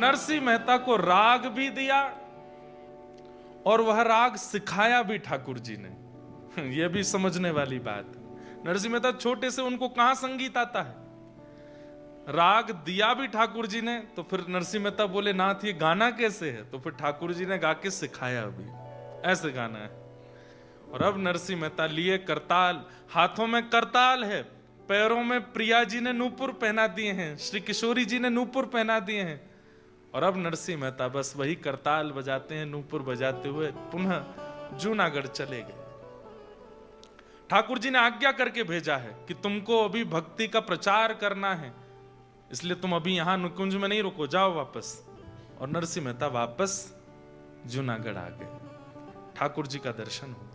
नरसिंह मेहता को राग भी दिया और वह राग सिखाया भी ठाकुर जी ने। यह भी समझने वाली बात। नरसिंह मेहता छोटे से, उनको कहां संगीत आता है। राग दिया भी ठाकुर जी ने, तो फिर नरसिंह मेहता बोले नाथ ये गाना कैसे है, तो फिर ठाकुर जी ने गा के सिखाया भी, ऐसे गाना है। और अब नरसिंह मेहता लिए करताल, हाथों में करताल है, पैरों में प्रिया जी ने नूपुर पहना दिए हैं, श्री किशोरी जी ने नूपुर पहना दिए हैं। और अब नरसिंह मेहता बस वही करताल बजाते हैं, नूपुर बजाते हुए पुनः जूनागढ़ चले गए। ठाकुर जी ने आज्ञा करके भेजा है कि तुमको अभी भक्ति का प्रचार करना है, इसलिए तुम अभी यहां निकुंज में नहीं रुको, जाओ वापस। और नरसिंह मेहता वापस जूनागढ़ आ गए। ठाकुर जी का दर्शन हुआ,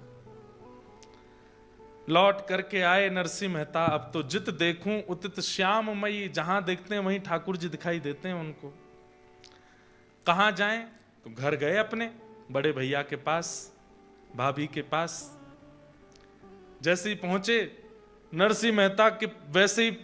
लौट करके आए नरसिंह मेहता। अब तो जित देखूं उतित श्याममयी, जहां देखते हैं वहीं ठाकुर जी दिखाई देते हैं उनको। कहां जाएं, तो घर गए अपने बड़े भैया के पास, भाभी के पास। जैसे ही पहुंचे नरसिंह मेहता के वैसे ही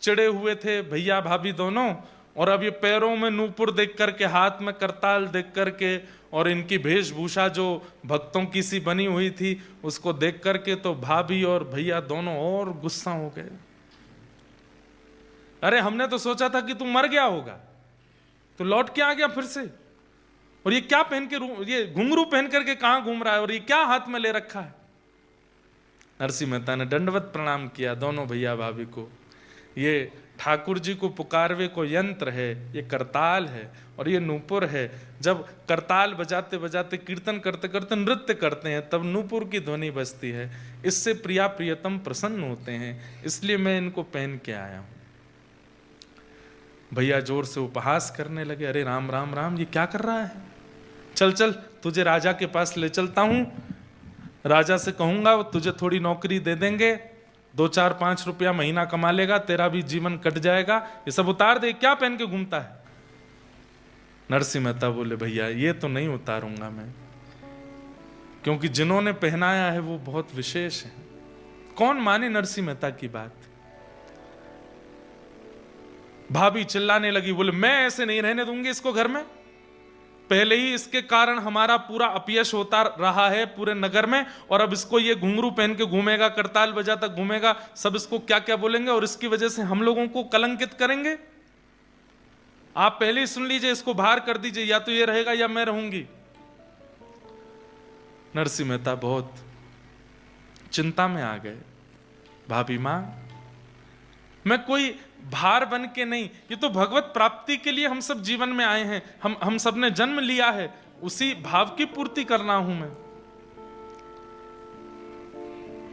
चिड़े हुए थे भैया भाभी दोनों। और अब ये पैरों में नूपुर देख करके, हाथ में करताल देख करके, और इनकी वेशभूषा जो भक्तों की सी बनी हुई थी उसको देख करके तो भाभी और भैया दोनों और गुस्सा हो गए। अरे हमने तो सोचा था कि तू मर गया होगा, तो लौट के आ गया फिर से। और ये क्या पहन के, ये घुंघरू पहन करके कहां घूम रहा है, और ये क्या हाथ में ले रखा है। नरसिंह मेहता ने दंडवत प्रणाम किया दोनों भैया भाभी को। ये ठाकुर जी को पुकारवे को यंत्र है, ये करताल है और ये नूपुर है। जब करताल बजाते बजाते, कीर्तन करते करते नृत्य करते हैं, तब नूपुर की ध्वनि बजती है। इससे प्रिया प्रियतम प्रसन्न होते हैं, इसलिए मैं इनको पहन के आया हूं। भैया जोर से उपहास करने लगे, अरे राम राम राम, ये क्या कर रहा है, चल चल तुझे राजा के पास ले चलता हूं, राजा से कहूंगा वो तुझे थोड़ी नौकरी दे देंगे, 2-4-5 रुपया महीना कमा लेगा, तेरा भी जीवन कट जाएगा, ये सब उतार दे, क्या पहन के घूमता है। नरसिंह मेहता बोले भैया ये तो नहीं उतारूंगा मैं, क्योंकि जिन्होंने पहनाया है वो बहुत विशेष है। कौन माने नरसिंह मेहता की बात। भाभी चिल्लाने लगी, बोले मैं ऐसे नहीं रहने दूंगी इसको घर में, पहले ही इसके कारण हमारा पूरा अपयश होता रहा है पूरे नगर में, और अब इसको ये घुंघरू पहन के घूमेगा, करताल बजाता घूमेगा, सब इसको क्या क्या बोलेंगे और इसकी वजह से हम लोगों को कलंकित करेंगे। आप पहले ही सुन लीजिए, इसको बाहर कर दीजिए, या तो ये रहेगा या मैं रहूंगी। नरसिंह मेहता बहुत चिंता में आ गए। भाभी मां, मैं कोई भार बन के नहीं, ये तो भगवत प्राप्ति के लिए हम सब जीवन में आए हैं, हम सब ने जन्म लिया है, उसी भाव की पूर्ति करना हूं मैं।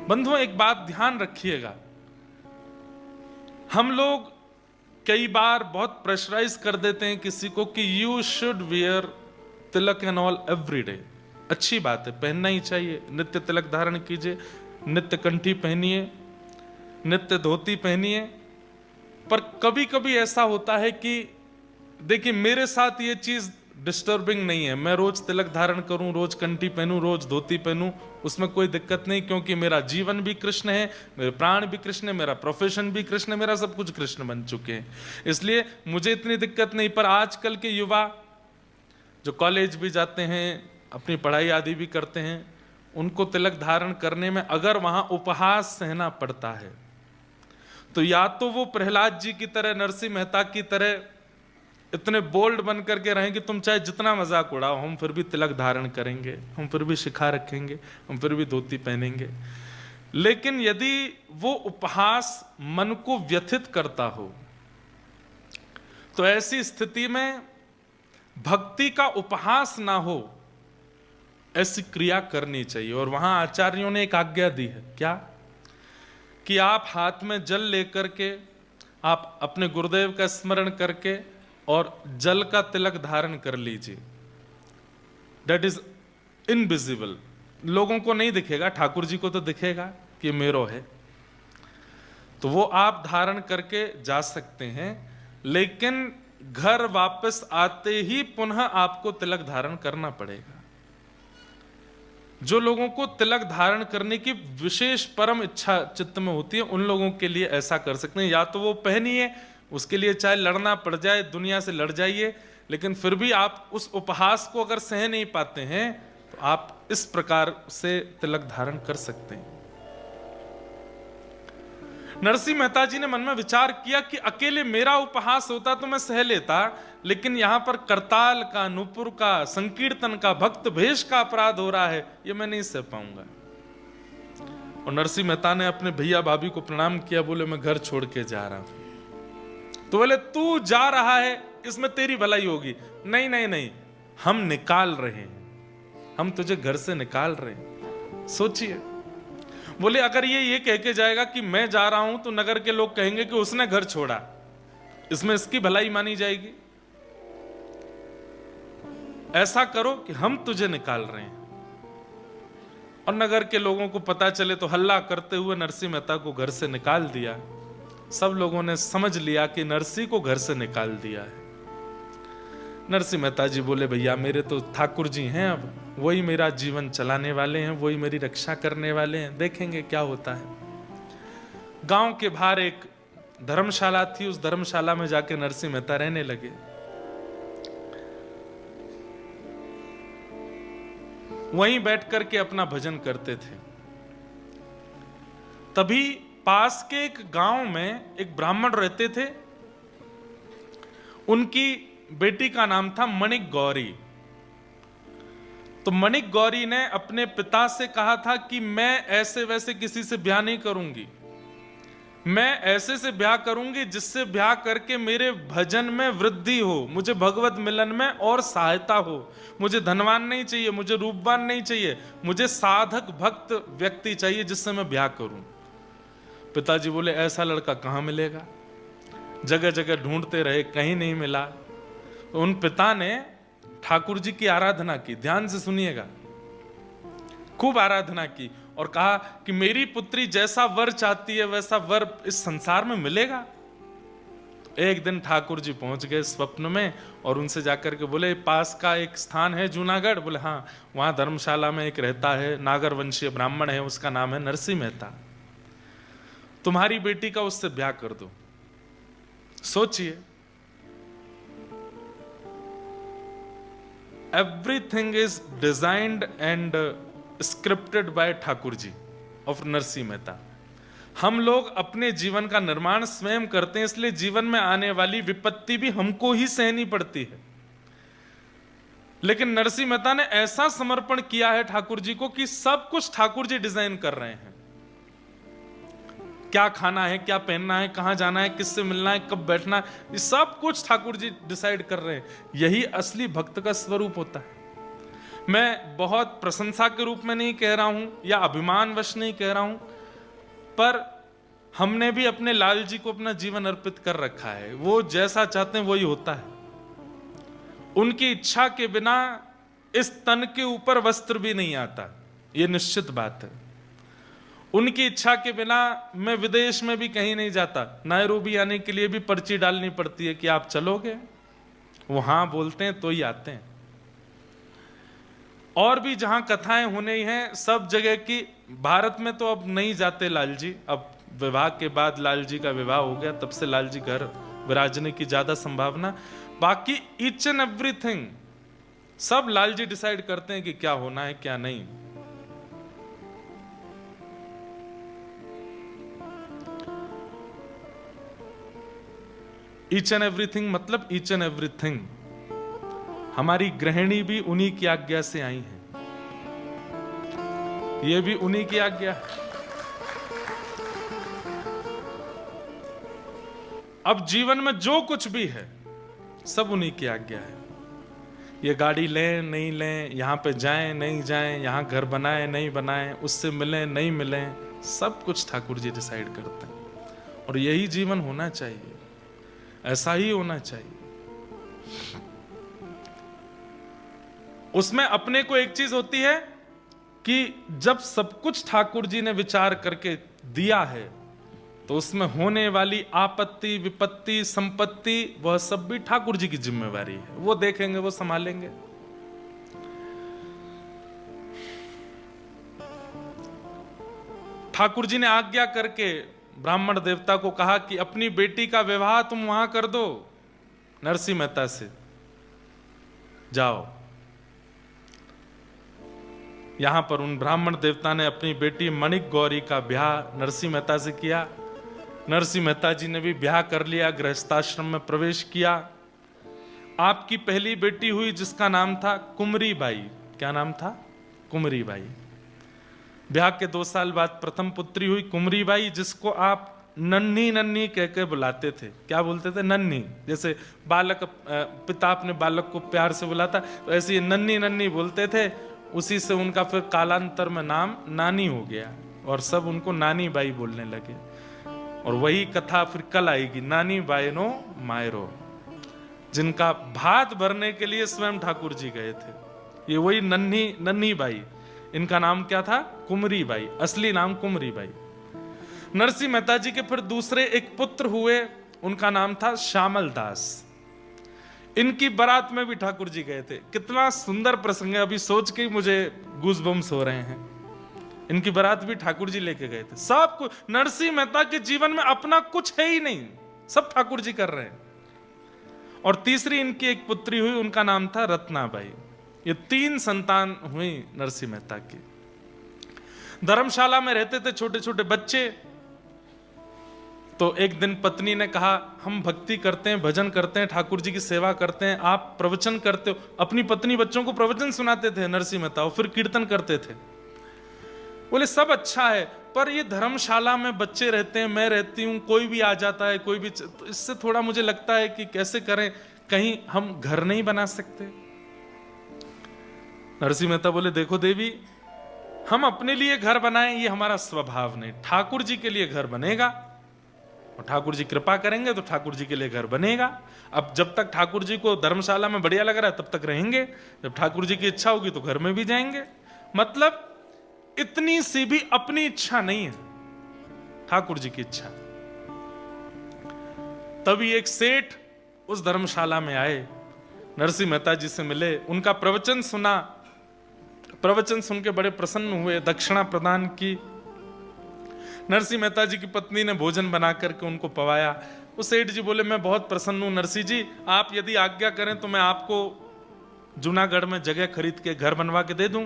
बंधुओं एक बात ध्यान रखिएगा, हम लोग कई बार बहुत प्रेशराइज कर देते हैं किसी को कि you should wear Tilak and all every day. अच्छी बात है, पहनना ही चाहिए, नित्य तिलक धारण कीजिए, नित्य कंठी पहनिए, नित्य धोती पहनिए। पर कभी कभी ऐसा होता है कि देखिए मेरे साथ ये चीज डिस्टर्बिंग नहीं है, मैं रोज तिलक धारण करूं, रोज कंठी पहनूं, रोज धोती पहनूं, उसमें कोई दिक्कत नहीं, क्योंकि मेरा जीवन भी कृष्ण है, मेरे प्राण भी कृष्ण है, मेरा प्रोफेशन भी कृष्ण है, मेरा सब कुछ कृष्ण बन चुके हैं, इसलिए मुझे इतनी दिक्कत नहीं। पर आजकल के युवा जो कॉलेज भी जाते हैं, अपनी पढ़ाई आदि भी करते हैं, उनको तिलक धारण करने में अगर वहां उपहास सहना पड़ता है, तो या तो वो प्रहलाद जी की तरह, नरसिंह मेहता की तरह इतने बोल्ड बन करके रहें कि तुम चाहे जितना मजाक उड़ाओ, हम फिर भी तिलक धारण करेंगे, हम फिर भी शिखा रखेंगे, हम फिर भी धोती पहनेंगे। लेकिन यदि वो उपहास मन को व्यथित करता हो, तो ऐसी स्थिति में भक्ति का उपहास ना हो, ऐसी क्रिया करनी चाहिए। और वहां आचार्यों ने एक आज्ञा दी है, क्या, कि आप हाथ में जल लेकर के, आप अपने गुरुदेव का स्मरण करके और जल का तिलक धारण कर लीजिए। दैट इज इनविजिबल, लोगों को नहीं दिखेगा, ठाकुर जी को तो दिखेगा कि मेरो है, तो वो आप धारण करके जा सकते हैं। लेकिन घर वापस आते ही पुनः आपको तिलक धारण करना पड़ेगा। जो लोगों को तिलक धारण करने की विशेष परम इच्छा चित्त में होती है, उन लोगों के लिए ऐसा कर सकते हैं, या तो वो पहनिए, उसके लिए चाहे लड़ना पड़ जाए, दुनिया से लड़ जाइए, लेकिन फिर भी आप उस उपहास को अगर सह नहीं पाते हैं तो आप इस प्रकार से तिलक धारण कर सकते हैं। नरसिंह मेहता जी ने मन में विचार किया कि अकेले मेरा उपहास होता तो मैं सह लेता, लेकिन यहां पर करताल का, नूपुर का, संकीर्तन का, भक्त भेष का अपराध हो रहा है, ये मैं नहीं सह पाऊंगा। और नरसिंह मेहता ने अपने भैया भाभी को प्रणाम किया, बोले मैं घर छोड़ के जा रहा हूं। तो बोले तू जा रहा है इसमें तेरी भलाई होगी। नहीं नहीं नहीं, हम निकाल रहे हैं, हम तुझे घर से निकाल रहे हैं। सोचिए, बोले अगर ये कह के जाएगा कि मैं जा रहा हूं तो नगर के लोग कहेंगे कि उसने घर छोड़ा, इसमें इसकी भलाई मानी जाएगी। ऐसा करो कि हम तुझे निकाल रहे हैं। और नगर के लोगों को पता चले तो हल्ला करते हुए नरसिंह मेहता को घर से निकाल दिया। सब लोगों ने समझ लिया कि नरसिंह को घर से निकाल दिया है। नरसिंह मेहता जी बोले भैया मेरे तो ठाकुर जी हैं, अब वही मेरा जीवन चलाने वाले हैं, वही मेरी रक्षा करने वाले हैं, देखेंगे क्या होता है। गांव के बाहर एक धर्मशाला थी, उस धर्मशाला में जाके नरसिंह मेहता रहने लगे। वहीं बैठ करके अपना भजन करते थे। तभी पास के एक गांव में एक ब्राह्मण रहते थे, उनकी बेटी का नाम था मणिक गौरी। तो मणिक गौरी ने अपने पिता से कहा था कि मैं ऐसे वैसे किसी से ब्याह नहीं करूंगी, मैं ऐसे से ब्याह करूंगी जिससे ब्याह करके मेरे भजन में वृद्धि हो, मुझे भगवत मिलन में और सहायता हो। मुझे धनवान नहीं चाहिए, मुझे रूपवान नहीं चाहिए, मुझे साधक भक्त व्यक्ति चाहिए जिससे मैं ब्याह करूं। पिताजी बोले ऐसा लड़का कहां मिलेगा, जगह जगह ढूंढते रहे, कहीं नहीं मिला। तो उन पिता ने ठाकुर जी की आराधना की, ध्यान से सुनिएगा, खूब आराधना की और कहा कि मेरी पुत्री जैसा वर चाहती है वैसा वर इस संसार में मिलेगा। तो एक दिन ठाकुर जी पहुंच गए स्वप्न में और उनसे जाकर के बोले पास का एक स्थान है जूनागढ़, बोले हाँ, वहां धर्मशाला में एक रहता है, नागर वंशीय ब्राह्मण है, उसका नाम है नरसिंह मेहता, तुम्हारी बेटी का उससे ब्याह कर दो। सोचिए, everything is designed and scripted by Thakur ji of Narasimha Mehta. हम लोग अपने जीवन का निर्माण स्वयं करते हैं, इसलिए जीवन में आने वाली विपत्ति भी हमको ही सहनी पड़ती है। लेकिन नरसिंह मेहता ने ऐसा समर्पण किया है ठाकुर जी को कि सब कुछ ठाकुर जी डिजाइन कर रहे हैं। क्या खाना है, क्या पहनना है, कहां जाना है, किससे मिलना है, कब बैठना है, ये सब कुछ ठाकुर जी डिसाइड कर रहे हैं। यही असली भक्त का स्वरूप होता है। मैं बहुत प्रशंसा के रूप में नहीं कह रहा हूं या अभिमानवश नहीं कह रहा हूं, पर हमने भी अपने लाल जी को अपना जीवन अर्पित कर रखा है। वो जैसा चाहते हैं वही होता है। उनकी इच्छा के बिना इस तन के ऊपर वस्त्र भी नहीं आता, ये निश्चित बात है। उनकी इच्छा के बिना मैं विदेश में भी कहीं नहीं जाता। नायरोबी आने के लिए भी पर्ची डालनी पड़ती है कि आप चलोगे, वो हाँ बोलते हैं तो ही आते हैं। और भी जहां कथाएं होने ही हैं सब जगह की, भारत में तो अब नहीं जाते लाल जी, अब विवाह के बाद लाल जी का विवाह हो गया, तब से लाल जी घर विराजने की ज्यादा संभावना। बाकी ईच एंड एवरीथिंग सब लाल जी डिसाइड करते हैं कि क्या होना है क्या नहीं। ईच एंड एवरीथिंग मतलब ईच एंड एवरीथिंग। हमारी गृहिणी भी उन्हीं की आज्ञा से आई है, ये भी उन्हीं की आज्ञा है। अब जीवन में जो कुछ भी है सब उन्हीं की आज्ञा है। ये गाड़ी लें नहीं लें, यहां पे जाएं नहीं जाएं, यहां घर बनाएं नहीं बनाएं, उससे मिलें नहीं मिलें, सब कुछ ठाकुर जी डिसाइड करते हैं। और यही जीवन होना चाहिए, ऐसा ही होना चाहिए। उसमें अपने को एक चीज होती है कि जब सब कुछ ठाकुर जी ने विचार करके दिया है तो उसमें होने वाली आपत्ति विपत्ति संपत्ति वह सब भी ठाकुर जी की जिम्मेवारी है। वो देखेंगे, वो संभालेंगे। ठाकुर जी ने आज्ञा करके ब्राह्मण देवता को कहा कि अपनी बेटी का विवाह तुम वहां कर दो नरसिंह मेहता से, जाओ। यहां पर उन ब्राह्मण देवता ने अपनी बेटी मणिक गौरी का ब्याह नरसिंह मेहता से किया। नरसिंह मेहता जी ने भी ब्याह कर लिया, गृहस्थाश्रम में प्रवेश किया। आपकी पहली बेटी हुई जिसका नाम था कुमरी बाई। क्या नाम था? कुमरी बाई। ब्याह के 2 साल बाद प्रथम पुत्री हुई कुमरी बाई, जिसको आप नन्ही नन्ही कह के बुलाते थे। क्या बोलते थे? नन्ही। जैसे बालक, पिता अपने बालक को प्यार से बुलाता, तो ऐसे ही नन्ही नन्ही बोलते थे। उसी से उनका फिर कालांतर में नाम नानी हो गया और सब उनको नानी बाई बोलने लगे। और वही कथा फिर कल आएगी, नानी बायनो मायरो, जिनका भात भरने के लिए स्वयं ठाकुर जी गए थे। ये वही नन्ही नन्ही बाई, इनका नाम क्या था? कुमरी बाई, असली नाम कुमरी बाई। नरसिंह मेहता जी के फिर दूसरे एक पुत्र हुए, उनका नाम था श्यामल दास। इनकी बारात में भी ठाकुर जी गए थे। कितना सुंदर प्रसंग है, अभी सोच के ही मुझे गूज़बम्स हो रहे हैं। इनकी बारात भी ठाकुर जी लेके गए थे। सब कुछ नरसिंह मेहता के जीवन में अपना कुछ है ही नहीं, सब ठाकुर जी कर रहे हैं। और तीसरी इनकी एक पुत्री हुई, उनका नाम था रत्नाबाई। ये 3 संतान हुई नरसिंह मेहता की। धर्मशाला में रहते थे छोटे छोटे बच्चे। तो एक दिन पत्नी ने कहा, हम भक्ति करते हैं, भजन करते हैं, ठाकुर जी की सेवा करते हैं, आप प्रवचन करते हो। अपनी पत्नी बच्चों को प्रवचन सुनाते थे नरसिंह मेहता, और फिर कीर्तन करते थे। बोले सब अच्छा है, पर ये धर्मशाला में बच्चे रहते हैं, मैं रहती हूं, कोई भी आ जाता है, कोई भी, तो इससे थोड़ा मुझे लगता है कि कैसे करें, कहीं हम घर नहीं बना सकते। नरसिंह मेहता बोले, देखो देवी, हम अपने लिए घर बनाएं ये हमारा स्वभाव नहीं, ठाकुर जी के लिए घर बनेगा और ठाकुर जी कृपा करेंगे तो ठाकुर जी के लिए घर बनेगा। अब जब तक ठाकुर जी को धर्मशाला में बढ़िया लग रहा है तब तक रहेंगे, जब ठाकुर जी की इच्छा होगी तो घर में भी जाएंगे। मतलब इतनी सी भी अपनी इच्छा नहीं है, ठाकुर जी की इच्छा। तभी एक सेठ उस धर्मशाला में आए, नरसिंह मेहता जी से मिले, उनका प्रवचन सुना। प्रवचन सुन के बड़े प्रसन्न हुए, दक्षिणा प्रदान की। नरसिंह मेहता जी की पत्नी ने भोजन बना करके उनको पवाया। वो सेठ जी बोले, मैं बहुत प्रसन्न हूं नरसिंह जी, आप यदि आज्ञा करें तो मैं आपको जूनागढ़ में जगह खरीद के घर बनवा के दे दूं।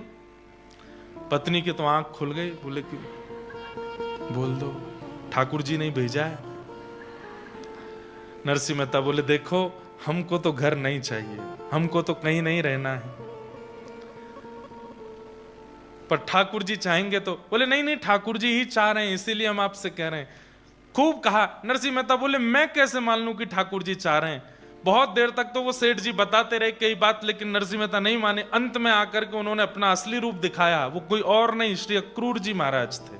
पत्नी की तो आंख खुल गई, बोले कि बोल दो, ठाकुर जी ने भेजा है। नरसिंह मेहता बोले, देखो हमको तो घर नहीं चाहिए, हमको तो कहीं नहीं रहना है, पर ठाकुर जी चाहेंगे तो। बोले नहीं नहीं, ठाकुर जी ही चाह रहे हैं, इसीलिए हम आपसे कह रहे हैं। खूब कहा। नरसिंह मेहता बोले, मैं कैसे मान लूं कि ठाकुर जी चाह रहे हैं। बहुत देर तक तो वो सेठ जी बताते रहे कई बात, लेकिन नरसिंह मेहता नहीं माने। अंत में आकर के उन्होंने अपना असली रूप दिखाया। वो कोई और नहीं, श्री अक्रूर जी महाराज थे,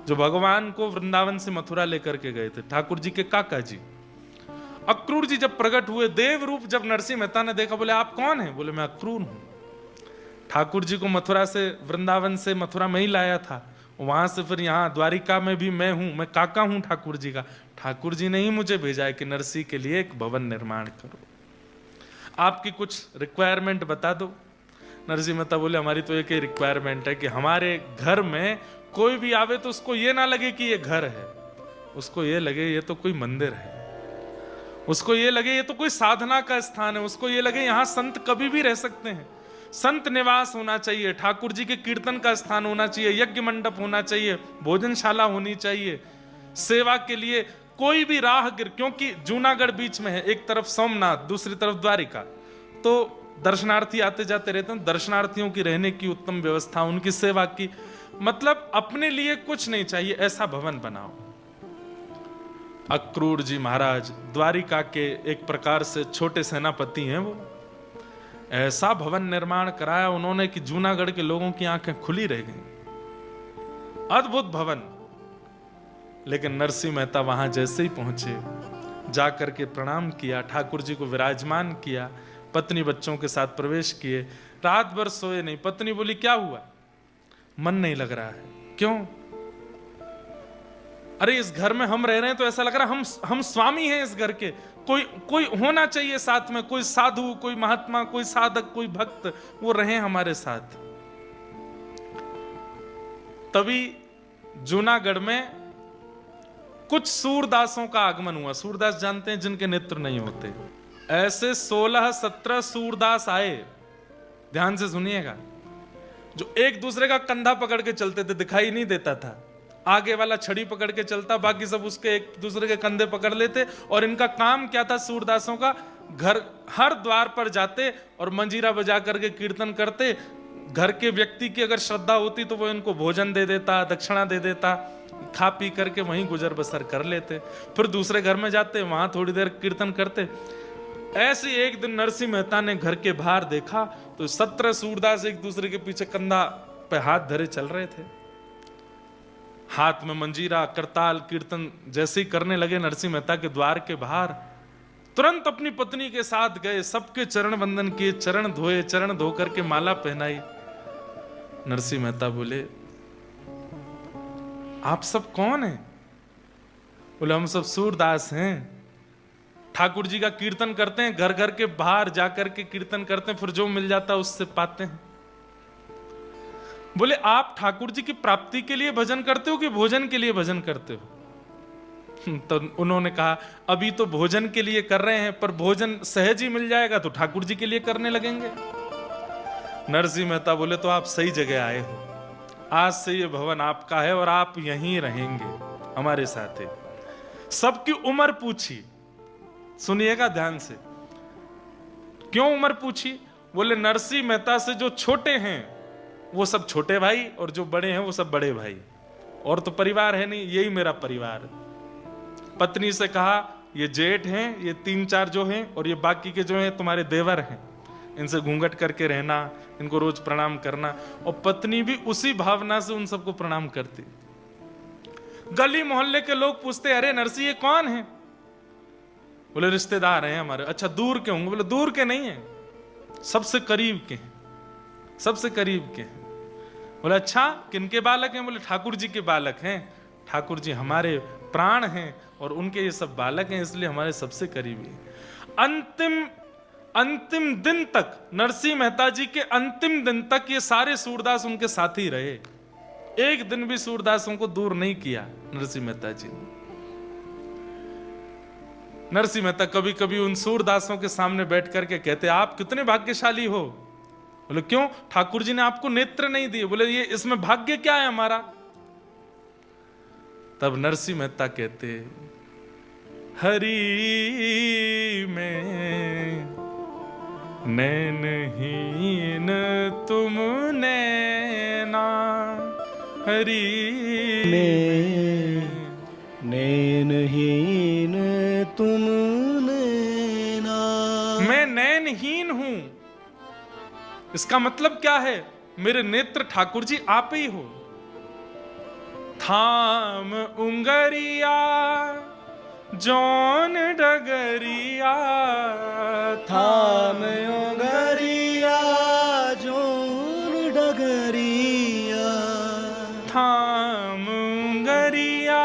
जो भगवान को वृंदावन से मथुरा लेकर के गए थे, ठाकुर जी के काका जी। अक्रूर जी जब प्रकट हुए देव रूप, जब नरसिंह मेहता ने देखा, बोले आप कौन है? बोले मैं अक्रूर हूं, ठाकुर जी को मथुरा से, वृंदावन से मथुरा में ही लाया था, वहां से फिर यहाँ द्वारिका में भी मैं हूं, मैं काका हूं ठाकुर जी का। ठाकुर जी ने ही मुझे भेजा है कि नरसिंह के लिए एक भवन निर्माण करो, आपकी कुछ रिक्वायरमेंट बता दो। नरसिंह मेहता बोले, हमारी तो एक ही रिक्वायरमेंट है कि हमारे घर में कोई भी आवे तो उसको ये ना लगे कि ये घर है, उसको ये लगे ये तो कोई मंदिर है, उसको ये लगे ये तो कोई साधना का स्थान है, उसको ये लगे यहाँ संत कभी भी रह सकते हैं, संत निवास होना चाहिए, ठाकुर जी के कीर्तन का स्थान होना चाहिए, यज्ञ मंडप होना चाहिए, भोजनशाला होनी चाहिए, सेवा के लिए कोई भी राहगीर, क्योंकि जूनागढ़ बीच में है, एक तरफ सोमनाथ दूसरी तरफ द्वारिका, तो दर्शनार्थी आते जाते रहते हैं। दर्शनार्थियों की रहने की उत्तम व्यवस्था, उनकी सेवा की, मतलब अपने लिए कुछ नहीं चाहिए, ऐसा भवन बनाओ। अक्रूर जी महाराज द्वारिका के एक प्रकार से छोटे सेनापति हैं, वो ऐसा भवन निर्माण कराया उन्होंने कि जूनागढ़ के लोगों की आंखें खुली रह गईं। अद्भुत भवन। लेकिन नरसिंह मेहता वहां जैसे ही पहुंचे, जाकर के प्रणाम किया, ठाकुर जी को विराजमान किया, पत्नी बच्चों के साथ प्रवेश किए, रात भर सोए नहीं। पत्नी बोली, क्या हुआ? मन नहीं लग रहा है। क्यों? अरे इस घर में हम रह रहे हैं तो ऐसा लग रहा है हम स्वामी हैं इस घर के, कोई होना चाहिए साथ में, कोई साधु, कोई महात्मा, कोई साधक, कोई भक्त, वो रहे हमारे साथ। तभी जूनागढ़ में कुछ सूरदासों का आगमन हुआ। सूरदास जानते हैं जिनके नेत्र नहीं होते। ऐसे 16-17 सूरदास आए, ध्यान से सुनिएगा, जो एक दूसरे का कंधा पकड़ के चलते थे, दिखाई नहीं देता था। आगे वाला छड़ी पकड़ के चलता, बाकी सब उसके एक दूसरे के कंधे पकड़ लेते। और इनका काम क्या था सूरदासों का? घर हर द्वार पर जाते और मंजीरा बजा करके कीर्तन करते। घर के व्यक्ति की अगर श्रद्धा होती तो वो इनको भोजन दे देता, दक्षिणा दे देता, खा पी करके वहीं गुजर बसर कर लेते। फिर दूसरे घर में जाते, वहां थोड़ी देर कीर्तन करते। ऐसे एक दिन नरसिंह मेहता ने घर के बाहर देखा तो 17 सूरदास एक दूसरे के पीछे कंधा पे हाथ धरे चल रहे थे। हाथ में मंजीरा, करताल, कीर्तन जैसे ही करने लगे नरसिंह मेहता के द्वार के बाहर, तुरंत अपनी पत्नी के साथ गए, सबके चरण वंदन किए, चरण धोए, चरण धो करके माला पहनाई। नरसिंह मेहता बोले, आप सब कौन हैं? बोले, हम सब सूरदास हैं, ठाकुर जी का कीर्तन करते हैं, घर घर के बाहर जाकर के कीर्तन करते हैं, फिर जो मिल जाता है उससे पाते हैं। बोले, आप ठाकुर जी की प्राप्ति के लिए भजन करते हो कि भोजन के लिए भजन करते हो? तो उन्होंने कहा, अभी तो भोजन के लिए कर रहे हैं, पर भोजन सहज ही मिल जाएगा तो ठाकुर जी के लिए करने लगेंगे। नरसिंह मेहता बोले, तो आप सही जगह आए हो। आज से ये भवन आपका है और आप यहीं रहेंगे हमारे साथ। सबकी उम्र पूछी, सुनिएगा ध्यान से। क्यों उम्र पूछी? बोले, नरसिंह मेहता से जो छोटे हैं वो सब छोटे भाई, और जो बड़े हैं वो सब बड़े भाई। और तो परिवार है नहीं, यही मेरा परिवार। पत्नी से कहा, ये जेठ हैं, ये 3-4 जो हैं, और ये बाकी के जो हैं तुम्हारे देवर हैं, इनसे घूंघट करके रहना, इनको रोज प्रणाम करना। और पत्नी भी उसी भावना से उन सबको प्रणाम करती। गली मोहल्ले के लोग पूछते, अरे नरसिंह ये कौन है? बोले, रिश्तेदार हैं हमारे। अच्छा, दूर के होंगे? बोले, दूर के नहीं है, सबसे करीब के हैं, सबसे करीब के हैं। बोले, अच्छा, किनके बालक हैं? बोले, ठाकुर जी के बालक हैं। ठाकुर जी हमारे प्राण हैं और उनके ये सब बालक हैं, इसलिए हमारे सबसे करीबी हैं। अंतिम दिन तक, नरसिंह मेहता जी के अंतिम दिन तक ये सारे सूरदास उनके साथ ही रहे। एक दिन भी सूरदासों को दूर नहीं किया नरसिंह मेहता जी ने। नरसिंह मेहता कभी कभी उन सूरदासों के सामने बैठ करके कहते, आप कितने भाग्यशाली हो। बोले, क्यों? ठाकुर जी ने आपको नेत्र नहीं दिए। बोले, ये इसमें भाग्य क्या है हमारा? तब नरसिंह मेहता कहते, हरि में नैनहीन तुम नैना, हरि में नैनहीन तुम नैना। मैं नैनहीन हूं, इसका मतलब क्या है? मेरे नेत्र ठाकुर जी आप ही हो। थाम उंगरिया जौन डगरिया, थाम उंगरिया जौन डगरिया, थाम उंगरिया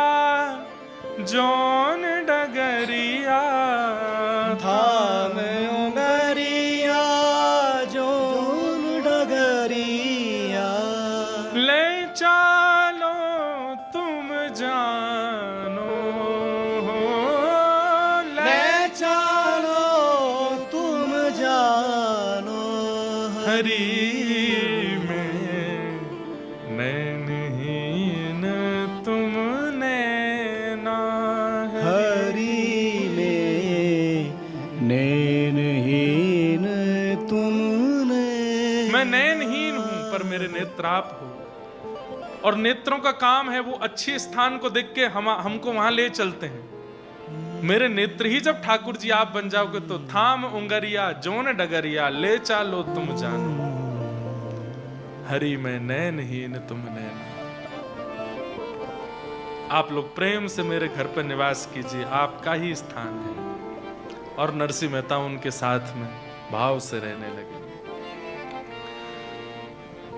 जौन डगरिया, थाम उंगरिया जौन डगरिया। ले चालो तुम जानो, ले चालो तुम जानो, हरि में नैनहीन तुम नैना, हरि में नैनहीन तुम नैना। मैं नैनहीन हूं पर मेरे नेत्र आप हो। और नेत्रों का काम है वो अच्छे स्थान को देख के हमको वहां ले चलते हैं। मेरे नेत्र ही जब ठाकुर जी आप बन जाओगे तो थाम उंगरिया जोन डगरिया ले चालो तुम जानो, हरि में नैनहीन तुम नैना। आप लोग प्रेम से मेरे घर पर निवास कीजिए, आपका ही स्थान है। और नरसिंह मेहता उनके साथ में भाव से रहने लगे।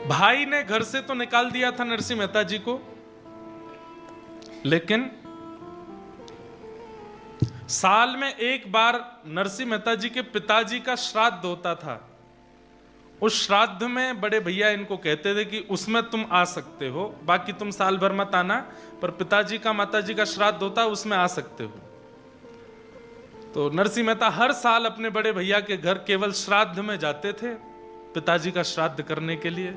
भाई ने घर से तो निकाल दिया था नरसिंह मेहता जी को, लेकिन साल में एक बार नरसिंह मेहता जी के पिताजी का श्राद्ध होता था। उस श्राद्ध में बड़े भैया इनको कहते थे कि उसमें तुम आ सकते हो, बाकी तुम साल भर मत आना, पर पिताजी का माताजी का श्राद्ध होता है उसमें आ सकते हो। तो नरसिंह मेहता हर साल अपने बड़े भैया के घर केवल श्राद्ध में जाते थे, पिताजी का श्राद्ध करने के लिए।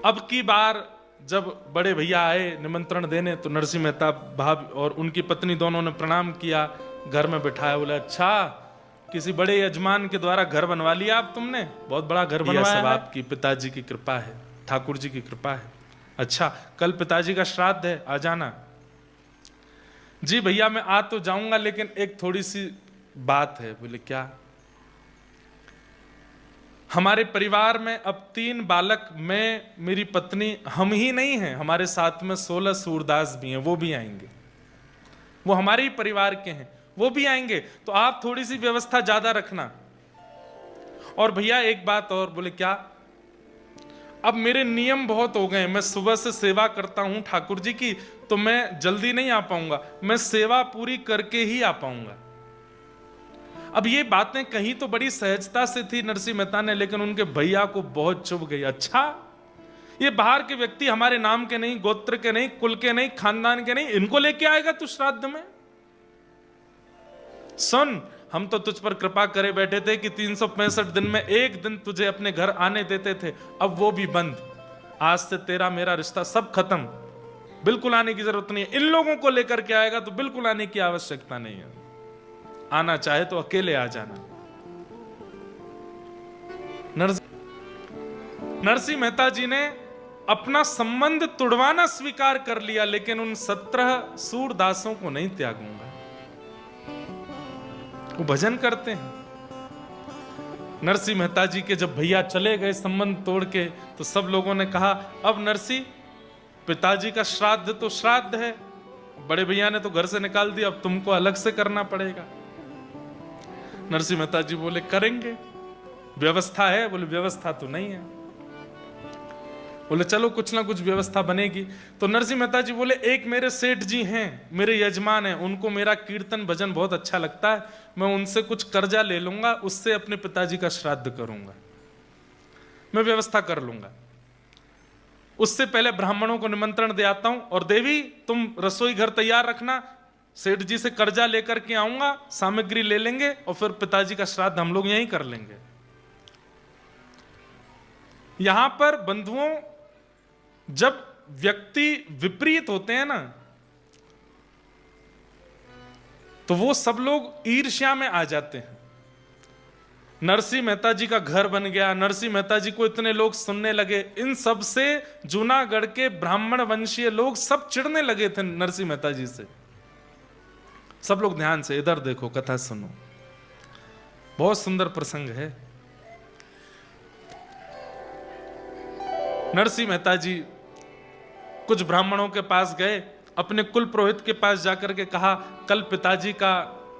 अब की बार जब बड़े भैया आए निमंत्रण देने, तो नरसिंह मेहता भाभी और उनकी पत्नी दोनों ने प्रणाम किया, घर में बिठाया। बोले अच्छा, किसी बड़े यजमान के द्वारा घर बनवा लिया आप तुमने, बहुत बड़ा घर बनवाया। सब आपकी पिताजी की कृपा है, ठाकुर जी की कृपा है। अच्छा, कल पिताजी का श्राद्ध है, आ जाना। जी भैया मैं आ तो जाऊंगा, लेकिन एक थोड़ी सी बात है। बोले क्या? हमारे परिवार में अब 3 बालक, मैं, मेरी पत्नी, हम ही नहीं हैं, हमारे साथ में 16 सूरदास भी हैं, वो भी आएंगे, वो हमारे ही परिवार के हैं, वो भी आएंगे, तो आप थोड़ी सी व्यवस्था ज्यादा रखना। और भैया एक बात और। बोले क्या? अब मेरे नियम बहुत हो गए, मैं सुबह से सेवा करता हूं ठाकुर जी की, तो मैं जल्दी नहीं आ पाऊंगा, मैं सेवा पूरी करके ही आ पाऊंगा। अब ये बातें कहीं तो बड़ी सहजता से थी नरसिंह मेहता ने, लेकिन उनके भैया को बहुत चुभ गई। अच्छा, ये बाहर के व्यक्ति हमारे नाम के नहीं, गोत्र के नहीं, कुल के नहीं, खानदान के नहीं, इनको लेके आएगा तू श्राद्ध में? सुन, हम तो तुझ पर कृपा करे बैठे थे कि 365 दिन में एक दिन तुझे अपने घर आने देते थे, अब वो भी बंद। आज से तेरा मेरा रिश्ता सब खत्म, बिल्कुल आने की जरूरत नहीं है। इन लोगों को लेकर के आएगा तो बिल्कुल आने की आवश्यकता नहीं है, आना चाहे तो अकेले आ जाना। नरसिंह मेहता जी ने अपना संबंध तुड़वाना स्वीकार कर लिया, लेकिन उन 17 सूरदासों को नहीं त्यागूंगा। वो भजन करते हैं। नरसिंह मेहता जी के जब भैया चले गए संबंध तोड़ के, तो सब लोगों ने कहा अब नरसिंह, पिताजी का श्राद्ध तो श्राद्ध है, बड़े भैया ने तो घर से निकाल दिया, अब तुमको अलग से करना पड़ेगा। नरसिंह मेहता जी बोले करेंगे, व्यवस्था है। बोले व्यवस्था तो नहीं है। बोले चलो कुछ ना कुछ व्यवस्था बनेगी। तो नरसिंह मेहता जी बोले एक मेरे सेठ जी हैं, मेरे यजमान हैं, उनको मेरा कीर्तन भजन बहुत अच्छा लगता है, मैं उनसे कुछ कर्जा ले लूंगा, उससे अपने पिताजी का श्राद्ध करूंगा, मैं व्यवस्था कर लूंगा। उससे पहले ब्राह्मणों को निमंत्रण दे आता हूं, और देवी तुम रसोई घर तैयार रखना, सेठ जी से कर्जा लेकर के आऊंगा, सामग्री ले लेंगे और फिर पिताजी का श्राद्ध हम लोग यहीं कर लेंगे। यहां पर बंधुओं, जब व्यक्ति विपरीत होते हैं ना, तो वो सब लोग ईर्ष्या में आ जाते हैं। नरसिंह मेहता जी का घर बन गया, नरसिंह मेहता जी को इतने लोग सुनने लगे, इन सब से जूनागढ़ के ब्राह्मण वंशीय लोग सब चिढ़ने लगे थे नरसिंह मेहता जी से। सब लोग ध्यान से इधर देखो, कथा सुनो, बहुत सुंदर प्रसंग है। नरसिंह मेहता जी कुछ ब्राह्मणों के पास गए, अपने कुल पुरोहित के पास जाकर के कहा कल पिताजी का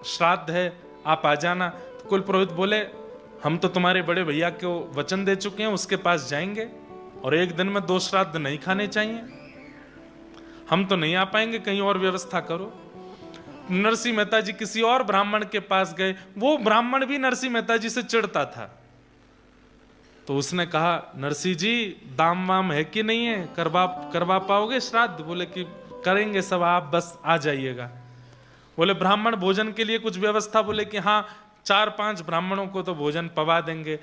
श्राद्ध है, आप आ जाना। तो कुल पुरोहित बोले हम तो तुम्हारे बड़े भैया को वचन दे चुके हैं, उसके पास जाएंगे, और एक दिन में 2 श्राद्ध नहीं खाने चाहिए, हम तो नहीं आ पाएंगे, कहीं और व्यवस्था करो। नरसिंह मेहता जी किसी और ब्राह्मण के पास गए, वो ब्राह्मण भी नरसिंह मेहता जी से चिढ़ता था। तो उसने कहा नरसिंह जी दाम वाम है कि नहीं है, करवा पाओगे श्राद्ध? बोले कि करेंगे सब, आप बस आ जाइएगा। बोले ब्राह्मण भोजन के लिए कुछ व्यवस्था? बोले कि हाँ 4-5 ब्राह्मणों को तो भोजन पवा देंगे,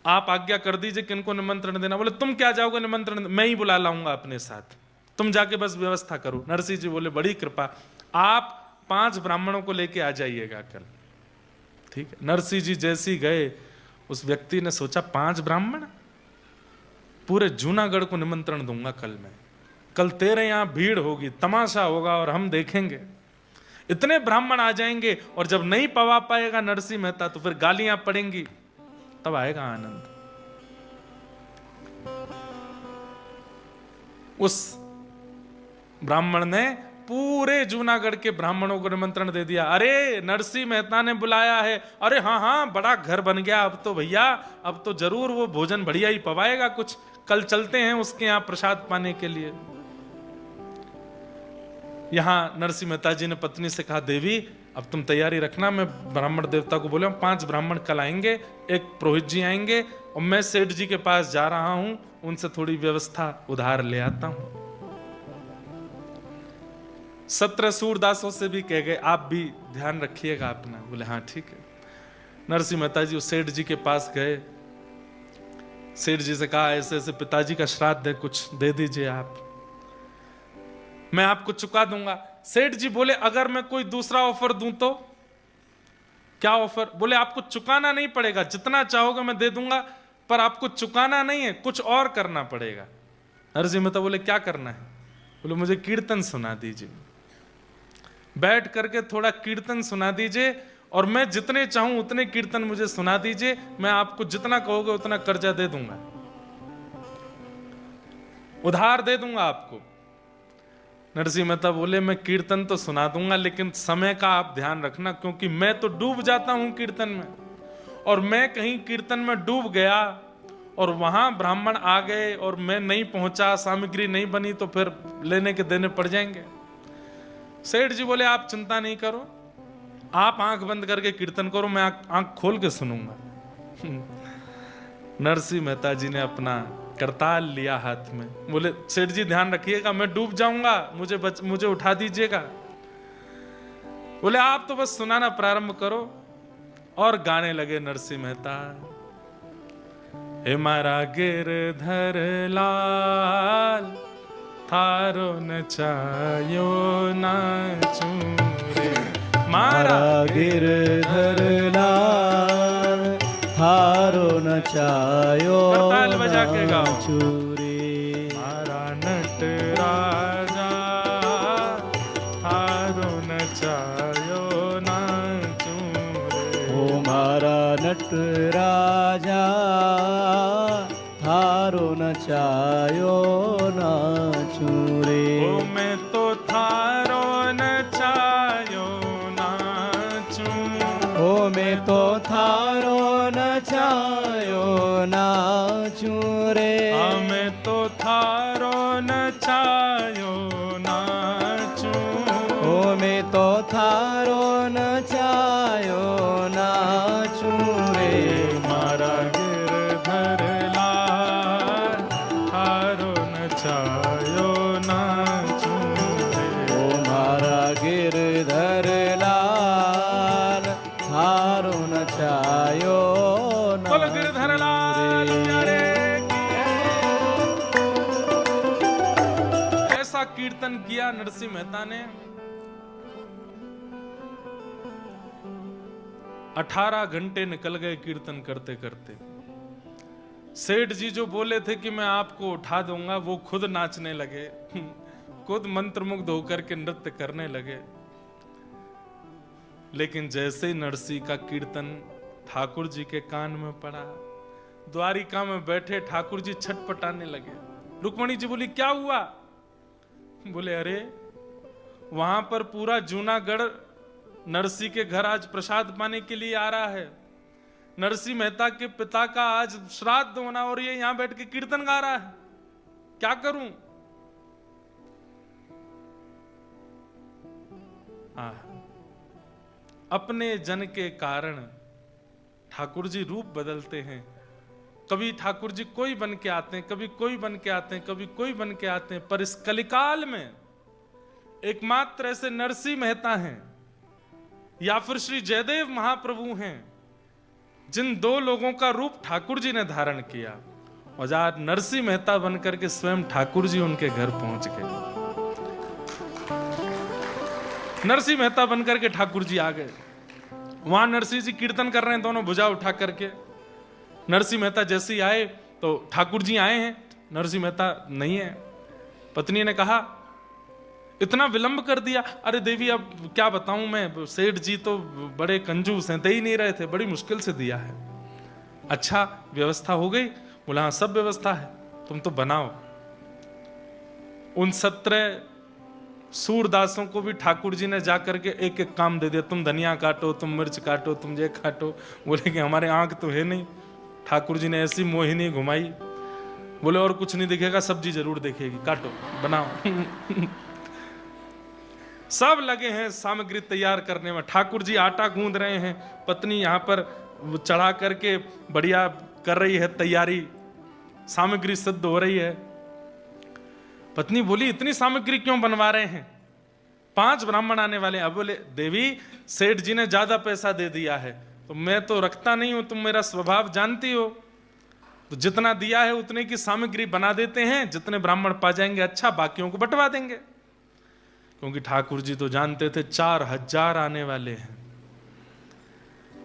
आप आज्ञा कर दीजिए किनको निमंत्रण देना। बोले तुम क्या जाओगे निमंत्रण, मैं ही बुला लाऊंगा अपने साथ, तुम जाके बस व्यवस्था करो। नरसिंह जी बोले बड़ी कृपा, आप 5 ब्राह्मणों को लेके आ जाइएगा कल। ठीक है। नरसिंह जी जैसे ही गए, उस व्यक्ति ने सोचा 5 ब्राह्मण, पूरे जूनागढ़ को निमंत्रण दूंगा कल मैं, कल तेरे यहां भीड़ होगी, तमाशा होगा और हम देखेंगे। इतने ब्राह्मण आ जाएंगे, और जब नहीं पवा पाएगा नरसिंह मेहता तो फिर गालियां पड़ेंगी, तब आएगा आनंद। उस ब्राह्मण ने पूरे जूनागढ़ के ब्राह्मणों को निमंत्रण दे दिया। अरे नरसिंह मेहता ने बुलाया है, अरे हाँ हाँ बड़ा घर बन गया अब तो भैया, अब तो जरूर वो भोजन बढ़िया ही पवाएगा कुछ, कल चलते हैं उसके यहां प्रसाद पाने के लिए। यहां नरसिंह मेहता जी ने पत्नी से कहा देवी अब तुम तैयारी रखना, मैं ब्राह्मण देवता को बोले 5 ब्राह्मण कल आएंगे, एक पुरोहित जी आएंगे, और मैं सेठ जी के पास जा रहा हूं, उनसे थोड़ी व्यवस्था उधार ले आता हूं। 17 सूरदासों से भी कह गए आप भी ध्यान रखिएगा अपना। बोले हाँ ठीक है। नरसिंह मेहता जी उस सेठ जी के पास गए, सेठ जी से कहा ऐसे ऐसे पिताजी का श्राद्ध है, कुछ दे दीजिए आप, मैं आपको चुका दूंगा। सेठ जी बोले अगर मैं कोई दूसरा ऑफर दूं तो? क्या ऑफर? बोले आपको चुकाना नहीं पड़ेगा, जितना चाहोगे मैं दे दूंगा, पर आपको चुकाना नहीं है, कुछ और करना पड़ेगा। नरसिंह मेहता बोले क्या करना है? बोले मुझे कीर्तन सुना दीजिए, बैठ करके थोड़ा कीर्तन सुना दीजिए, और मैं जितने चाहूं उतने कीर्तन मुझे सुना दीजिए, मैं आपको जितना कहोगे उतना कर्जा दे दूंगा, उधार दे दूंगा आपको। नरसिंह मेहता बोले मैं कीर्तन तो सुना दूंगा, लेकिन समय का आप ध्यान रखना, क्योंकि मैं तो डूब जाता हूं कीर्तन में, और मैं कहीं कीर्तन में डूब गया और वहां ब्राह्मण आ गए और मैं नहीं पहुंचा, सामग्री नहीं बनी, तो फिर लेने के देने पड़ जाएंगे। सेठ जी बोले आप चिंता नहीं करो, आप आंख बंद करके कीर्तन करो, मैं आंख खोल के सुनूंगा। नरसिंह मेहता जी ने अपना करताल लिया हाथ में, बोले सेठ जी ध्यान रखिएगा, मैं डूब जाऊंगा, मुझे उठा दीजिएगा। बोले आप तो बस सुनाना प्रारंभ करो, और गाने लगे नरसिंह मेहता। हे मारा गिरधर लाल, थारो नचायो नाचू रे, मारा गिरधर लाल, थारो नचायो करताल बजा के गाओ। नाचू रे। मारा नट राजा, थारो नचायो नाचू रे। ओ मारा नट राजा, थारो नचायो नाचू रे। ओ मैं तो थारो नचायो नाचू, ओ मैं तो थारो नचायो नाचू रे। मैं तो थारो नचायो नाचू, ओ मैं तो थारो नचायो नाचू रे। मारा गिरधर लाल, थारो नचायो नाचू रे। ओ मारा गिरधर लाल, थारो नचायो बोल गिरधर लाल प्यारे की। ऐसा कीर्तन किया नरसिंह मेहता ने। 18 घंटे निकल गए कीर्तन करते करते। सेठ जी जो बोले थे कि मैं आपको उठा दूंगा, वो खुद नाचने लगे, खुद मंत्रमुग्ध होकर के नृत्य करने लगे। लेकिन जैसे ही नरसिंह का कीर्तन ठाकुर जी के कान में पड़ा, द्वारिका में बैठे ठाकुर जी छटपटाने लगे। रुक्मणी जी बोली क्या हुआ? बोले अरे वहां पर पूरा जूनागढ़ नरसिंह के घर आज प्रसाद पाने के लिए आ रहा है। नरसिंह मेहता के पिता का आज श्राद्ध होना, और ये यहां बैठ के कीर्तन गा रहा है, क्या करूं? अपने जन के कारण ठाकुर जी रूप बदलते हैं। कभी ठाकुर जी कोई बन के आते हैं, कभी कोई बन के आते हैं, कभी कोई बन के आते हैं, पर इस कलिकाल में एकमात्र ऐसे नरसिंह मेहता हैं या फिर श्री जयदेव महाप्रभु हैं जिन 2 लोगों का रूप ठाकुर जी ने धारण किया, और आज नरसिंह मेहता बनकर के स्वयं ठाकुर जी उनके घर पहुंच गए। नरसिंह मेहता बनकर के ठाकुर जी आ गए। वहां नरसिंह जी कीर्तन कर रहे हैं, दोनों भुजा उठा करके। नरसिंह मेहता जैसे ही आए तो ठाकुर जी आए हैं, नरसिंह मेहता नहीं है। पत्नी ने कहा इतना विलंब कर दिया। अरे देवी अब क्या बताऊं मैं, सेठ जी तो बड़े कंजूस हैं, दे ही नहीं रहे थे, बड़ी मुश्किल से दिया है। अच्छा व्यवस्था हो गई? बोला हाँ सब व्यवस्था है, तुम तो बनाओ। उन 17 सूरदासों को भी ठाकुर जी ने जाकर के एक एक काम दे दिया, तुम धनिया काटो, तुम मिर्च काटो, तुम ये काटो। बोले कि हमारे आंख तो है नहीं। ठाकुर जी ने ऐसी मोहिनी घुमाई, बोले और कुछ नहीं दिखेगा, सब्जी जरूर दिखेगी, काटो बनाओ। सब लगे हैं सामग्री तैयार करने में। ठाकुर जी आटा गूंद रहे हैं, पत्नी यहाँ पर चढ़ा करके बढ़िया कर रही है तैयारी, सामग्री सिद्ध हो रही है। पत्नी बोली इतनी सामग्री क्यों बनवा रहे हैं, 5 ब्राह्मण आने वाले हैं। अब बोले देवी सेठ जी ने ज्यादा पैसा दे दिया है, तो मैं तो रखता नहीं हूं, तुम मेरा स्वभाव जानती हो, तो जितना दिया है उतने की सामग्री बना देते हैं, जितने ब्राह्मण पा जाएंगे अच्छा, बाकियों को बंटवा देंगे। क्योंकि ठाकुर जी तो जानते थे 4000 आने वाले हैं।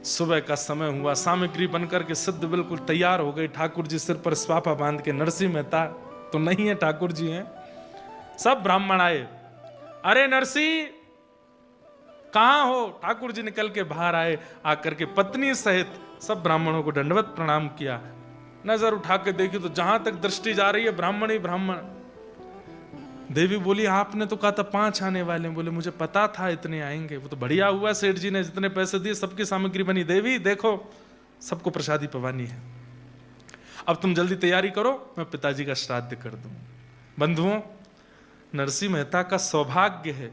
सुबह का समय हुआ, सामग्री बनकर के सिद्ध बिल्कुल तैयार हो गई। ठाकुर जी सिर पर स्वापा बांध के, नरसिंह मेहता तो नहीं है, ठाकुर जी हैं। सब ब्राह्मण आए, अरे नरसिंह कहां हो? ठाकुर जी निकल के बाहर आए, आकर के पत्नी सहित सब ब्राह्मणों को दंडवत प्रणाम किया। नजर उठा के देखी तो जहां तक दृष्टि जा रही है ब्राह्मण ही ब्राह्मण। देवी बोली आपने तो कहा था 5 आने वाले हैं। बोले मुझे पता था इतने आएंगे। वो तो बढ़िया हुआ, सेठ जी ने जितने पैसे दिए सबकी सामग्री बनी। देवी देखो सबको प्रसादी पवानी है, अब तुम जल्दी तैयारी करो, मैं पिताजी का श्राद्ध कर दूं। बंधुओं, नरसिंह मेहता का सौभाग्य है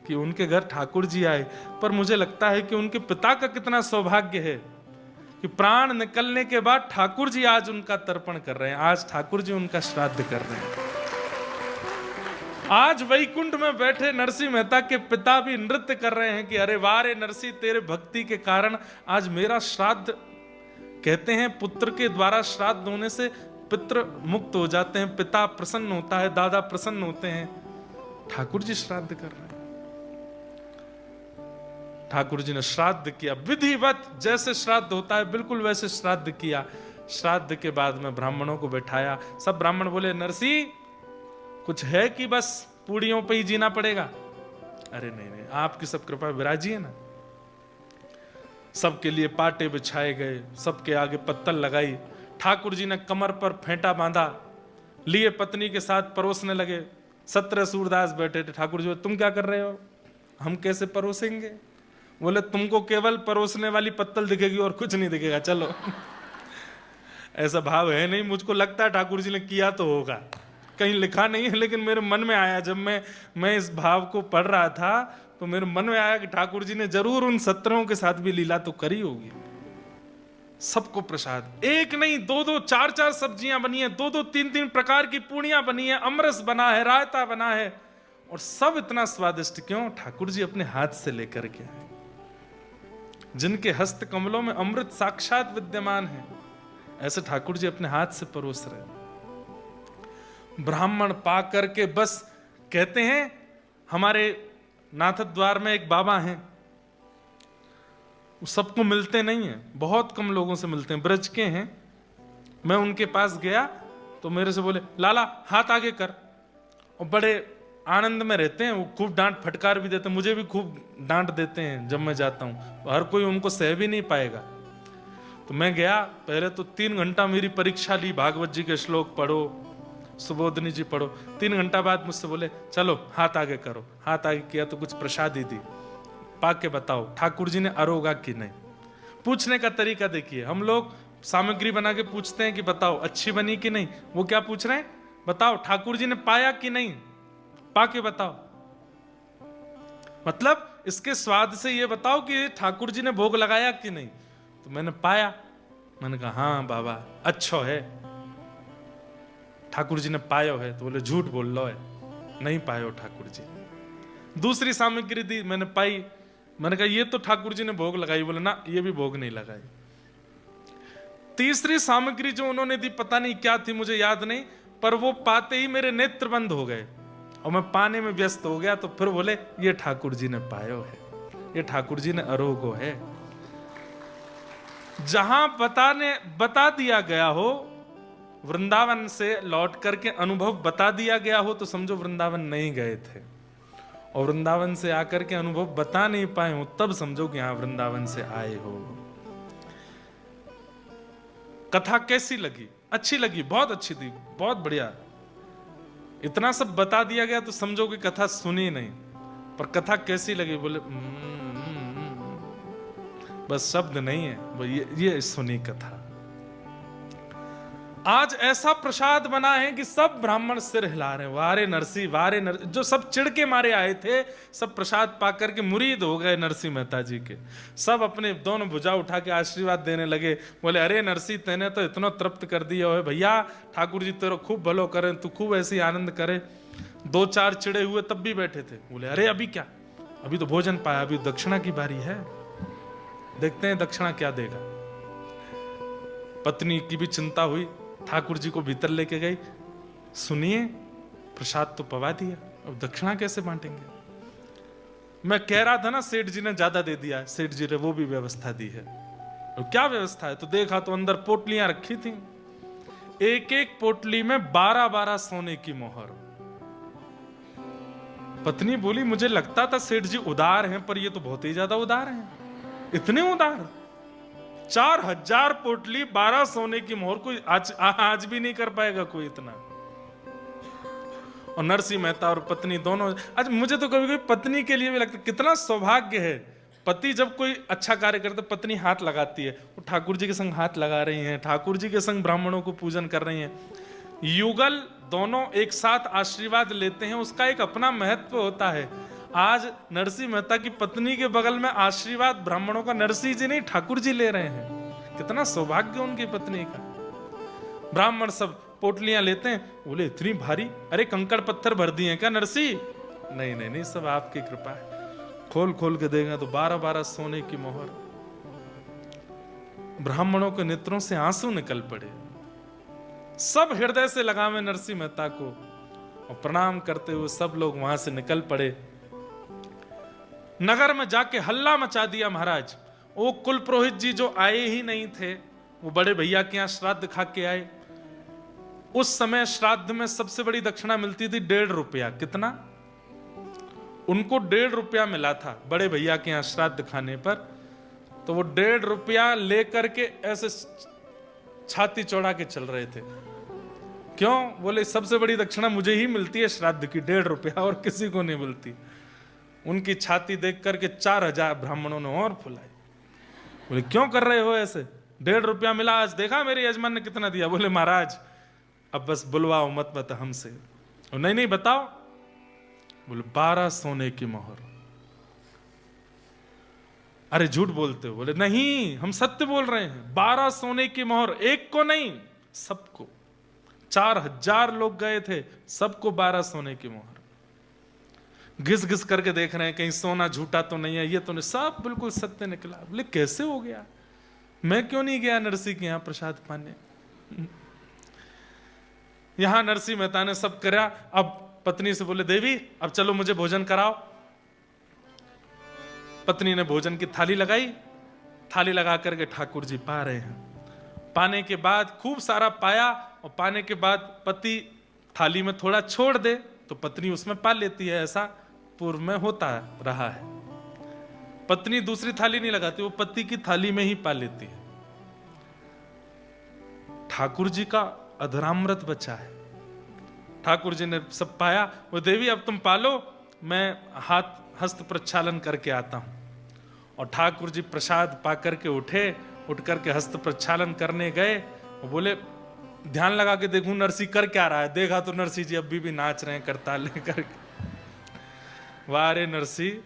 कि उनके घर ठाकुर जी आए, पर मुझे लगता है कि उनके पिता का कितना सौभाग्य है कि प्राण निकलने के बाद ठाकुर जी आज उनका तर्पण कर रहे हैं, आज ठाकुर जी उनका श्राद्ध कर रहे हैं। आज वैकुंठ में बैठे नरसिंह मेहता के पिता भी नृत्य कर रहे हैं कि अरे वाह रे नरसिंह, तेरे भक्ति के कारण आज मेरा श्राद्ध। कहते हैं पुत्र के द्वारा श्राद्ध होने से पितृ मुक्त हो जाते हैं, पिता प्रसन्न होता है, दादा प्रसन्न होते हैं। ठाकुर जी श्राद्ध कर रहे हैं। ठाकुर जी ने श्राद्ध किया विधिवत, जैसे श्राद्ध होता है बिल्कुल वैसे श्राद्ध किया। श्राद्ध के बाद में ब्राह्मणों को बैठाया। सब ब्राह्मण बोले नरसिंह कुछ है कि बस पूड़ियों पे ही जीना पड़ेगा? अरे नहीं नहीं, आपकी सब कृपा विराजिए ना। सबके लिए पाटे बिछाए गए, सबके आगे पत्तल लगाई। ठाकुर जी ने कमर पर फेंटा बांधा, लिए पत्नी के साथ परोसने लगे। 17 सूरदास बैठे थे। ठाकुर जी तुम क्या कर रहे हो? हम कैसे परोसेंगे? बोले तुमको केवल परोसने वाली पत्तल दिखेगी और कुछ नहीं दिखेगा, चलो। ऐसा भाव है नहीं, मुझको लगता है ठाकुर जी ने किया तो होगा, कहीं लिखा नहीं है, लेकिन मेरे मन में आया जब मैं इस भाव को पढ़ रहा था तो मेरे मन में आया कि ठाकुर जी ने जरूर उन 17 के साथ भी लीला तो करी होगी। सबको प्रसाद, एक नहीं 2-2 4-4 सब्जियां बनी है, 2-2 3-3 प्रकार की पूड़ियां बनी है, अमरस बना है, रायता बना है, और सब इतना स्वादिष्ट क्यों? ठाकुर जी अपने हाथ से लेकर के आए। जिनके हस्त कमलों में अमृत साक्षात विद्यमान है, ऐसे ठाकुर जी अपने हाथ से परोस रहे। ब्राह्मण पा करके बस कहते हैं, हमारे नाथद्वार में एक बाबा हैं, सबको मिलते नहीं है, बहुत कम लोगों से मिलते हैं, ब्रज के हैं। मैं उनके पास गया तो मेरे से बोले लाला हाथ आगे कर, और बड़े आनंद में रहते हैं। वो खूब डांट फटकार भी देते हैं, मुझे भी खूब डांट देते हैं जब मैं जाता हूं, हर कोई उनको सह भी नहीं पाएगा। तो मैं गया, पहले तो 3 घंटा मेरी परीक्षा ली, भागवत जी के श्लोक पढ़ो, सुबोधनी जी पढ़ो। 3 घंटा बाद मुझसे बोले चलो हाथ आगे करो। हाथ आगे किया तो कुछ प्रसादी दी, पाके बताओ ठाकुर जी ने अरोगा कि नहीं। पूछने का तरीका देखिए, हम लोग सामग्री बना के पूछते हैं कि बताओ अच्छी बनी कि नहीं, वो क्या पूछ रहे हैं? बताओ ठाकुर जी ने पाया कि नहीं, पाके बताओ। मतलब इसके स्वाद से ये बताओ कि ठाकुर जी ने भोग लगाया कि नहीं। तो मैंने पाया, मैंने कहा हाँ बाबा अच्छो है, ठाकुर जी ने पायो है। तो बोले झूठ बोल लो है, नहीं पायो ठाकुर जी। दूसरी सामग्री दी, मैंने पाई, मैंने कहा ये तो ठाकुर जी ने भोग लगाई। बोले ना ये भी भोग नहीं लगाई। तीसरी सामग्री जो उन्होंने दी पता नहीं क्या थी, मुझे याद नहीं, पर वो पाते ही मेरे नेत्र बंद हो गए और मैं पाने में व्यस्त हो गया। तो फिर बोले ये ठाकुर जी ने पायो है, ये ठाकुर जी ने अरोगो है। जहां बता दिया गया हो, वृंदावन से लौट करके अनुभव बता दिया गया हो, तो समझो वृंदावन नहीं गए थे। और वृंदावन से आकर के अनुभव बता नहीं पाए हो, तब समझो कि यहां वृंदावन से आए हो। कथा कैसी लगी? अच्छी लगी, बहुत अच्छी थी, बहुत बढ़िया। इतना सब बता दिया गया तो समझो कि कथा सुनी नहीं, पर कथा कैसी लगी? बोले बस शब्द नहीं है, ये सुनी कथा। आज ऐसा प्रसाद बना है कि सब ब्राह्मण सिर हिला रहे हैं, वारे नरसी वारे नरसी। जो सब चिढ़ के मारे आए थे, सब प्रसाद पाकर के मुरीद हो गए नरसिंह मेहता जी के। सब अपने दोनों भुजा उठा के आशीर्वाद देने लगे। बोले अरे नरसी, तेने तो इतना तृप्त कर दिया है भैया, ठाकुर जी तेरा खूब भलो करे, तू खूब ऐसी आनंद करे। दो चार चिड़े हुए तब भी बैठे थे। बोले अरे अभी क्या, अभी तो भोजन पाया, अभी दक्षिणा की बारी है, देखते हैं दक्षिणा क्या देगा। पत्नी की भी चिंता हुई, ठाकुर जी को भीतर लेके गई, सुनिए प्रसाद तो पवा दिया, अब दक्षिणा कैसे बांटेंगे। मैं कह रहा था ना सेठ जी ने ज्यादा दे दिया है, सेठ जी ने वो भी व्यवस्था दी है। और क्या व्यवस्था है, तो देखा तो अंदर पोटलियां रखी थी, एक एक पोटली में 12-12 सोने की मोहर। पत्नी बोली मुझे लगता था सेठ जी उदार हैं, पर ये तो बहुत ही ज्यादा उदार हैं, इतने उदार। 4000 पोटली 12 सोने की मोहर, कोई आज भी नहीं कर पाएगा कोई इतना। और नरसिंह मेहता और पत्नी दोनों, आज मुझे तो कभी कभी पत्नी के लिए भी लगता है कितना सौभाग्य है। पति जब कोई अच्छा कार्य करते पत्नी हाथ लगाती है, वो ठाकुर जी के संग हाथ लगा रही हैं, ठाकुर जी के संग ब्राह्मणों को पूजन कर रही हैं, युगल दोनों एक साथ आशीर्वाद लेते हैं, उसका एक अपना महत्व होता है। आज नरसिंह मेहता की पत्नी के बगल में आशीर्वाद ब्राह्मणों का नरसिंह जी नहीं ठाकुर जी ले रहे हैं, कितना सौभाग्य उनकी पत्नी का। ब्राह्मण सब पोटलियां लेते हैं, बोले इतनी भारी, अरे कंकड़ पत्थर भर दिए क्या नरसिंह? नहीं नहीं नहीं, सब आपकी कृपा है। खोल खोल के देगा तो 12-12 सोने की मोहर। ब्राह्मणों के नेत्रों से आंसू निकल पड़े, सब हृदय से लगावे नरसिंह मेहता को, और प्रणाम करते हुए सब लोग वहां से निकल पड़े। नगर में जाके हल्ला मचा दिया महाराज। वो कुल पुरोहित जी जो आए ही नहीं थे, वो बड़े भैया के यहाँ श्राद्ध खा के आए। उस समय श्राद्ध में सबसे बड़ी दक्षिणा मिलती थी 1.5 रुपया। कितना? उनको 1.5 रुपया मिला था बड़े भैया के यहाँ श्राद्ध खाने पर। तो वो 1.5 रुपया लेकर के ऐसे छाती चौड़ा के चल रहे थे। क्यों? बोले सबसे बड़ी दक्षिणा मुझे ही मिलती है श्राद्ध की, 1.5 रुपया, और किसी को नहीं मिलती। उनकी छाती देख करके 4000 ब्राह्मणों ने और फुलाई। बोले क्यों कर रहे हो ऐसे? 1.5 रुपया मिला, आज देखा मेरे यजमान ने कितना दिया? बोले महाराज अब बस बुलवाओ मत हमसे। नहीं नहीं बताओ। बोले 12 सोने की मोहर। अरे झूठ बोलते हो? बोले नहीं हम सत्य बोल रहे हैं, 12 सोने की मोहर, एक को नहीं सबको। 4000 लोग गए थे, सबको 12 सोने की मोहर। घिस घिस करके देख रहे हैं कहीं सोना झूठा तो नहीं है, ये तो नहीं, सब बिल्कुल सत्य निकला। बोले कैसे हो गया? मैं क्यों नहीं गया नरसिंह के यहां प्रसाद पाने? यहां नरसिंह मेहता ने सब करा। अब पत्नी से बोले देवी अब चलो मुझे भोजन कराओ। पत्नी ने भोजन की थाली लगाई, थाली लगा करके ठाकुर जी पा रहे हैं। पाने के बाद खूब सारा पाया, और पाने के बाद पति थाली में थोड़ा छोड़ दे तो पत्नी उसमें पा लेती है, ऐसा पूर्व में होता रहा है। पत्नी दूसरी थाली नहीं लगाती, वो पति की थाली में ही पा लेती है। ठाकुर जी का अधरामृत बचा है। ठाकुर जी ने सब पाया। वो देवी अब तुम पालो, मैं हस्त प्रक्षालन करके आता हूं। और ठाकुर जी प्रसाद पा करके उठे, उठ करके हस्त प्रक्षालन करने गए। वो बोले ध्यान लगा के देखूं नरसिंह कर क्या रहा है। देखा तो नरसिंह जी अभी भी नाच रहे हैं करताल लेकर के। वाह रे नरसिंह,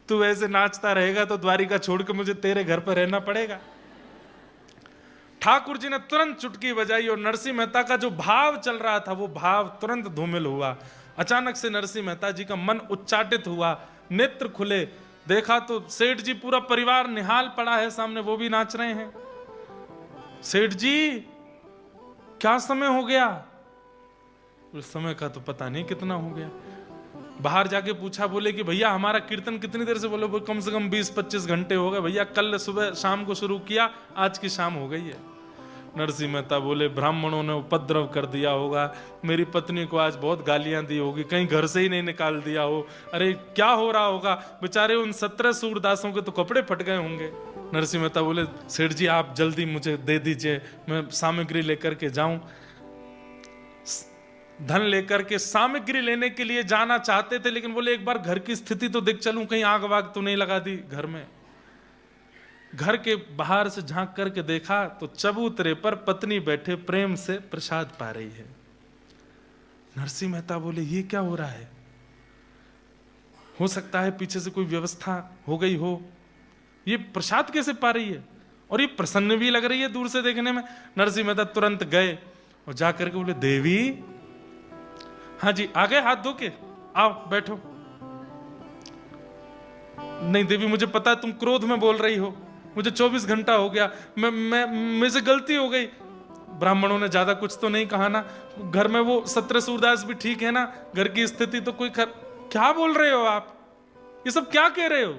तू ऐसे नाचता रहेगा तो द्वारिका छोड़ के मुझे तेरे घर पर रहना पड़ेगा। ठाकुर जी ने तुरंत चुटकी बजाई, और नरसिंह मेहता का जो भाव चल रहा था वो भाव तुरंत धूमिल हुआ। अचानक से नरसिंह मेहता जी का मन उच्चाटित हुआ, नेत्र खुले। देखा तो सेठ जी पूरा परिवार निहाल पड़ा है सामने, वो भी नाच रहे हैं। सेठ जी क्या समय हो गया? उस समय का तो पता नहीं कितना हो गया। बाहर जाके पूछा, बोले कि भैया हमारा कीर्तन कितनी देर से? बोले कम से कम 20-25 घंटे हो गए भैया, कल सुबह शाम को शुरू किया, आज की शाम हो गई है। नरसिंह मेहता बोले ब्राह्मणों ने उपद्रव कर दिया होगा, मेरी पत्नी को आज बहुत गालियां दी होगी, कहीं घर से ही नहीं निकाल दिया हो। अरे क्या हो रहा होगा? बेचारे उन 17 सूरदासों के तो कपड़े फट गए होंगे। नरसिंह मेहता बोले सेठ जी आप जल्दी मुझे दे दीजिए, मैं सामग्री लेकर के जाऊं। धन लेकर के सामग्री लेने के लिए जाना चाहते थे, लेकिन बोले एक बार घर की स्थिति तो देख चलूं, कहीं आग वाग तो नहीं लगा दी घर में। घर के बाहर से झांक करके देखा तो चबूतरे पर पत्नी बैठे प्रेम से प्रसाद पा रही है। नरसिंह मेहता बोले ये क्या हो रहा है? हो सकता है पीछे से कोई व्यवस्था हो गई हो, ये प्रसाद कैसे पा रही है? और ये प्रसन्न भी लग रही है दूर से देखने में। नरसिंह मेहता तुरंत गए और जाकर के बोले देवी, हाँ जी आ गए, हाथ धो के आओ बैठो। नहीं देवी मुझे पता है तुम क्रोध में बोल रही हो, मुझे 24 घंटा हो गया, मेरे से गलती हो गई। ब्राह्मणों ने ज्यादा कुछ तो नहीं कहा ना, घर में वो 17 सूरदास भी ठीक है ना, घर की स्थिति तो कोई क्या बोल रहे हो आप, ये सब क्या कह रहे हो?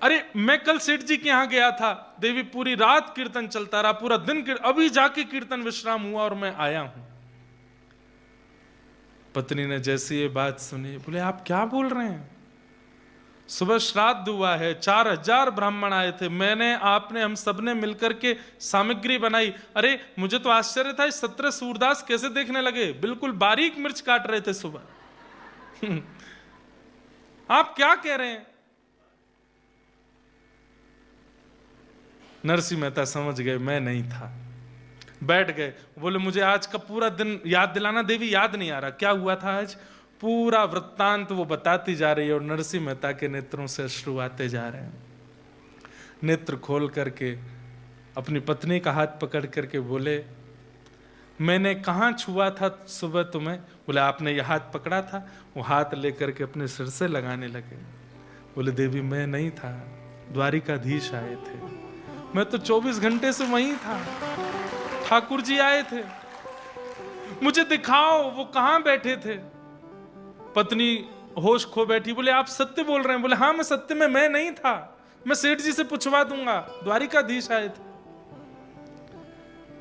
अरे मैं कल सेठ जी के यहां गया था, देवी पूरी रात कीर्तन चलता रहा, पूरा दिन अभी जाके कीर्तन विश्राम हुआ और मैं आया हूं। पत्नी ने जैसी ये बात सुनी बोले आप क्या बोल रहे हैं? सुबह श्राद्ध हुआ है, 4000 ब्राह्मण आए थे, मैंने आपने हम सबने मिलकर के सामग्री बनाई। अरे मुझे तो आश्चर्य था 17 सूरदास कैसे देखने लगे, बिल्कुल बारीक मिर्च काट रहे थे सुबह। आप क्या कह रहे हैं? नरसिंह मेहता समझ गए मैं नहीं था, बैठ गए। बोले मुझे आज का पूरा दिन याद दिलाना। देवी याद नहीं आ रहा क्या हुआ था आज। पूरा वृत्तांत वो बताती जा रही है और नरसिंह मेहता के नेत्रों से अश्रु आते जा रहे हैं। नेत्र खोल करके अपनी पत्नी का हाथ पकड़ करके बोले मैंने कहाँ छुआ था सुबह तुम्हें? बोले आपने ये हाथ पकड़ा था। वो हाथ लेकर के अपने सिर से लगाने लगे। बोले देवी मैं नहीं था, द्वारिकाधीश आए थे, मैं तो 24 घंटे से वहीं था, ठाकुर जी आए थे, मुझे दिखाओ वो कहां बैठे थे। पत्नी होश खो बैठी। बोले आप सत्य बोल रहे हैं? बोले हाँ मैं सत्य में मैं नहीं था, मैं सेठ जी से पूछवा दूंगा, द्वारिकाधीश आए थे।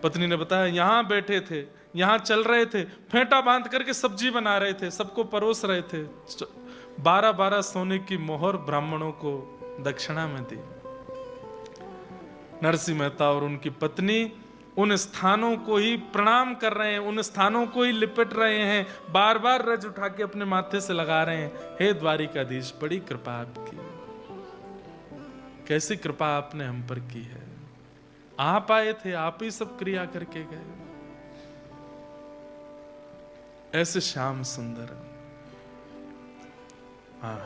पत्नी ने बताया यहां बैठे थे, यहां चल रहे थे, फेंटा बांध करके सब्जी बना रहे थे, सबको परोस रहे थे, 12-12 सोने की मोहर ब्राह्मणों को दक्षिणा में दी। नरसिंह मेहता और उनकी पत्नी उन स्थानों को ही प्रणाम कर रहे हैं, उन स्थानों को ही लिपट रहे हैं, बार बार रज उठा के अपने माथे से लगा रहे हैं, हे द्वारिकाधीश बड़ी कृपा आपकी, कैसी कृपा आपने हम पर की है, आप आए थे, आप ही सब क्रिया करके गए। ऐसे श्याम सुंदर। हाँ